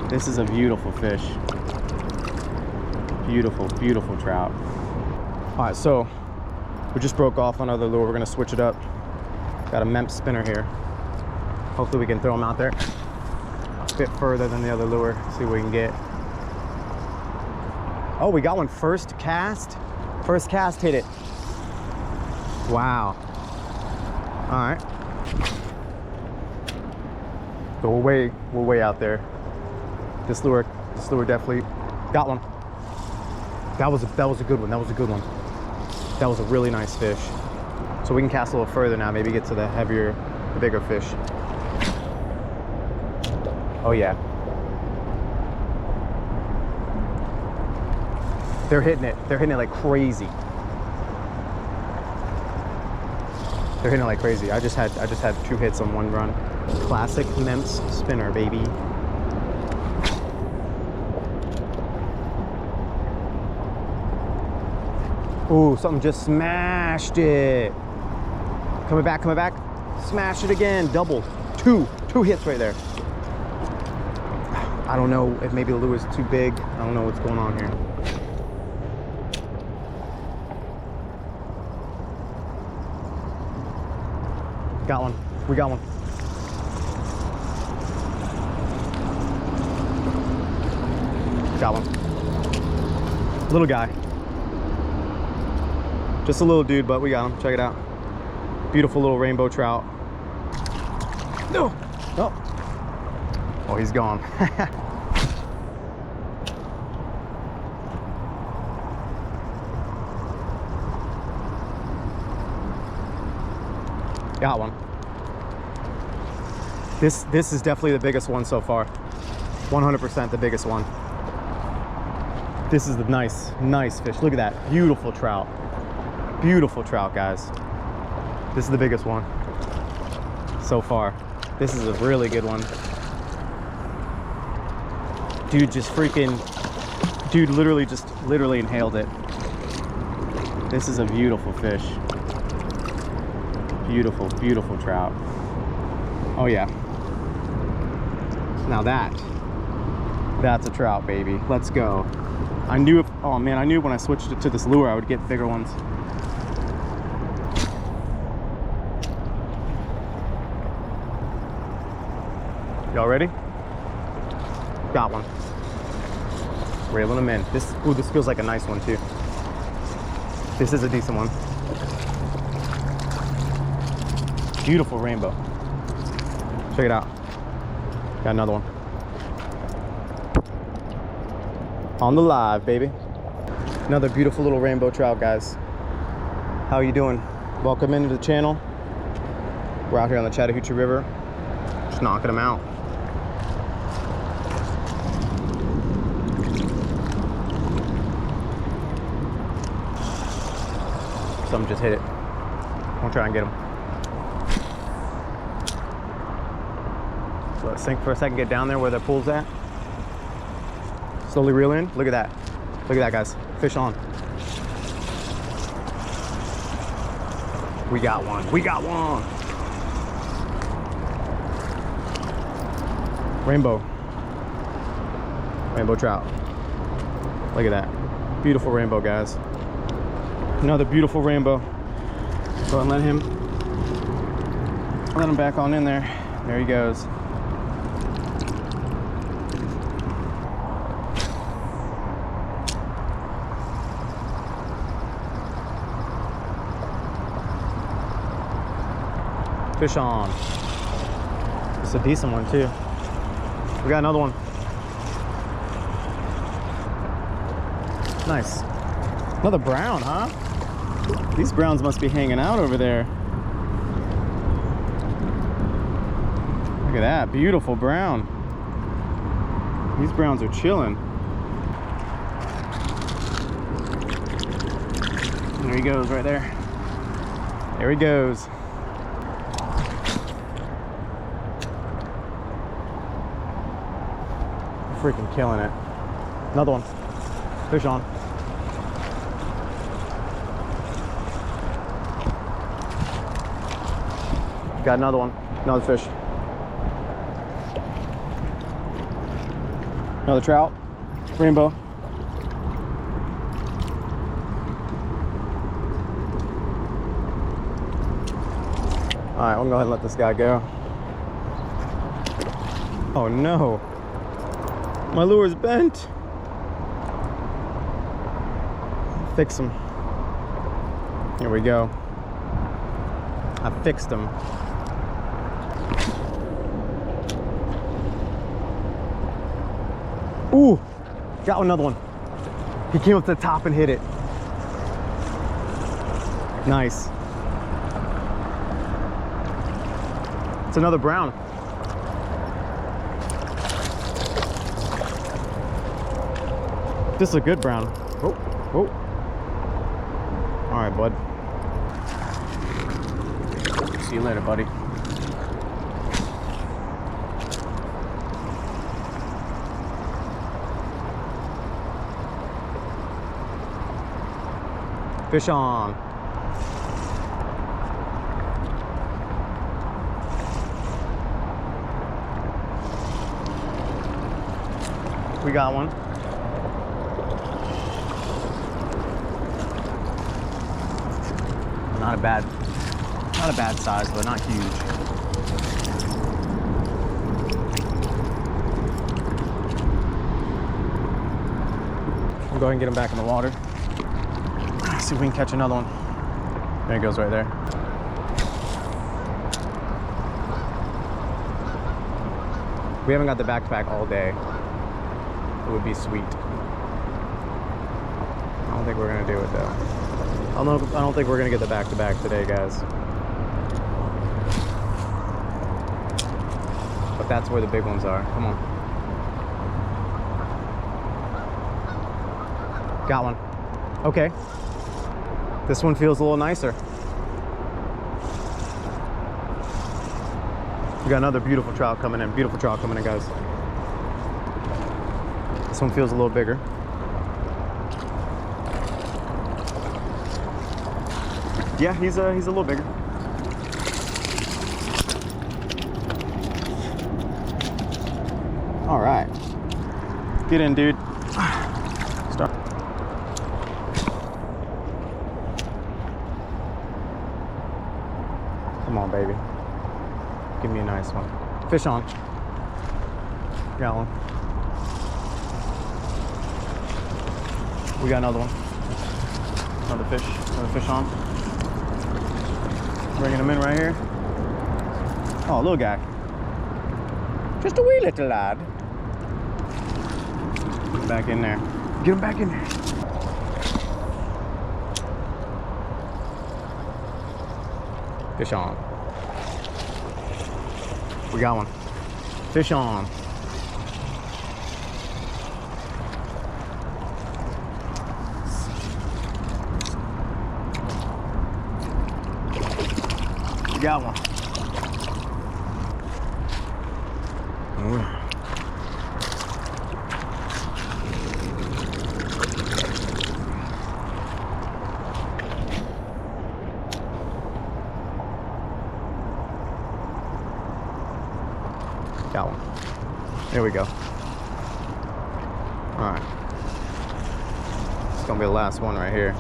This is a beautiful fish. Beautiful, beautiful trout. All right, so we just broke off another lure. We're gonna switch it up. Got a Mepps spinner here. Hopefully we can throw them out there a bit further than the other lure. See what we can get. Oh, we got one first cast. First cast hit it. Wow. All right. So we're way out there. This lure definitely got one. That was a good one. That was a good one. That was a really nice fish. So we can cast a little further now, maybe get to the heavier, the bigger fish. Oh yeah. They're hitting it. They're hitting it like crazy. They're hitting it like crazy. I just had 2 hits on one run. Classic Mepps spinner, baby. Ooh, something just smashed it. Coming back. Smash it again. Double. Two hits right there. I don't know if maybe the lure is too big. I don't know what's going on here. Got one. We got one. Got one. Little guy. Just a little dude, but we got him. Check it out. Beautiful little rainbow trout. No. Oh. Oh, he's gone. Got one. This is definitely the biggest one so far. 100% the biggest one. This is the nice fish. Look at that. Beautiful trout. Beautiful trout, guys. This is the biggest one so far. This is a really good one. Dude literally inhaled it. This is a beautiful fish. Beautiful, beautiful trout. Oh yeah. Now that's a trout, baby. Let's go. I knew when I switched it to this lure I would get bigger ones. Y'all ready? Got one. Reeling them in. This feels like a nice one too. This is a decent one. Beautiful rainbow. Check it out. Got another one. On the live, baby. Another beautiful little rainbow trout, guys. How you doing? Welcome into the channel. We're out here on the Chattahoochee River. Just knocking them out. Something just hit it. I'll try and get him. So let's sink for a second, get down there where the pool's at. Slowly reel in. Look at that. Look at that, guys. Fish on. We got one. We got one. Rainbow trout. Look at that. Beautiful rainbow, guys. Another beautiful rainbow. Go and let him back on in there. There he goes. Fish on. It's a decent one too. We got another one. Nice. Another brown, huh? These browns must be hanging out over there. Look at that, beautiful brown. These browns are chilling. There he goes right there. There he goes. Freaking killing it. Another one. Fish on. Got another one. Another fish. Another trout. Rainbow. All right, we'll go ahead and let this guy go. Oh no, my lure's bent. Fix him. Here we go. I fixed him. Ooh, got another one. He came up to the top and hit it. Nice. It's another brown. This is a good brown. Oh, oh. All right, bud. See you later, buddy. Fish on. We got one. Not a bad size, but not huge. We'll go ahead and get him back in the water. See if we can catch another one. There he goes right there. We haven't got the back-to-back all day. It would be sweet. I don't think we're gonna do it though. I don't think we're gonna get the back-to-back today, guys. But that's where the big ones are. Come on. Got one. Okay. This one feels a little nicer. We got another beautiful trout coming in. Beautiful trout coming in, guys. This one feels a little bigger. Yeah, he's a little bigger. All right. Get in, dude. Start. Come on, baby. Give me a nice one. Fish on. Got one. We got another one. Another fish on. Bringing him in right here. Oh, little guy. Just a wee little lad. Get him back in there. Get him back in there. Fish on. We got one. Fish on. We got one. Ooh. Got one. There we go. All right. It's gonna be the last one right here.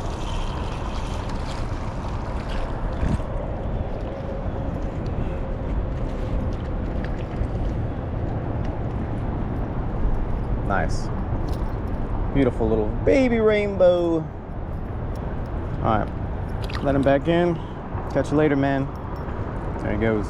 Nice. Beautiful little baby rainbow. All right. Let him back in. Catch you later, man. There he goes.